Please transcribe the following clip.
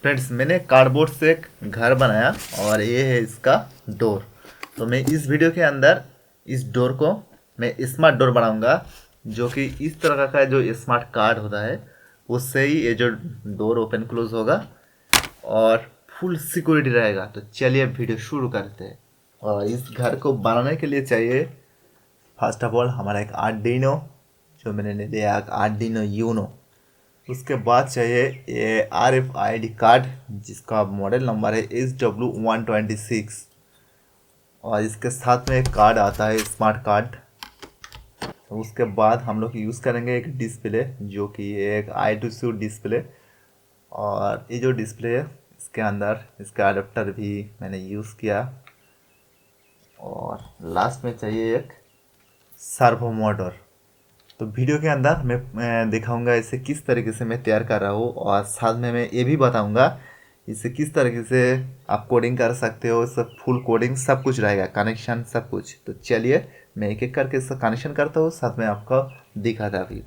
Friends, मैंने cardboard से एक घर बनाया और ये है इसका डोर। तो मैं इस वीडियो के अंदर इस डोर को मैं स्मार्ट डोर बनाऊंगा, जो कि इस तरह का जो स्मार्ट कार्ड होता है उससे ही ये जो डोर ओपन क्लोज होगा और फुल सिक्योरिटी रहेगा। तो चलिए वीडियो शुरू करते हैं। और इस घर को बनाने के लिए चाहिए फर्स्ट ऑफ ऑल हमारा एक आर्डिनो, जो मैंने लिया एक आर्डिनो यूनो। उसके बाद चाहिए ये RFID कार्ड, जिसका मॉडल नंबर है SW126। और इसके साथ में एक कार्ड आता है स्मार्ट कार्ड। तो उसके बाद हम लोग यूज़ करेंगे एक डिस्प्ले, जो कि एक I2C डिस्प्ले। और ये जो डिस्प्ले है इसके अंदर इसका अडेप्टर भी मैंने यूज़ किया। और लास्ट में चाहिए एक सर्वो मोटर। तो वीडियो के अंदर मैं दिखाऊंगा इसे किस तरीके से मैं तैयार कर रहा हूँ, और साथ में मैं ये भी बताऊंगा इसे किस तरीके से आप कोडिंग कर सकते हो। सब फुल कोडिंग सब कुछ रहेगा, कनेक्शन सब कुछ। तो चलिए मैं एक एक करके इसका कनेक्शन करता हूँ, साथ में आपको दिखाता भी।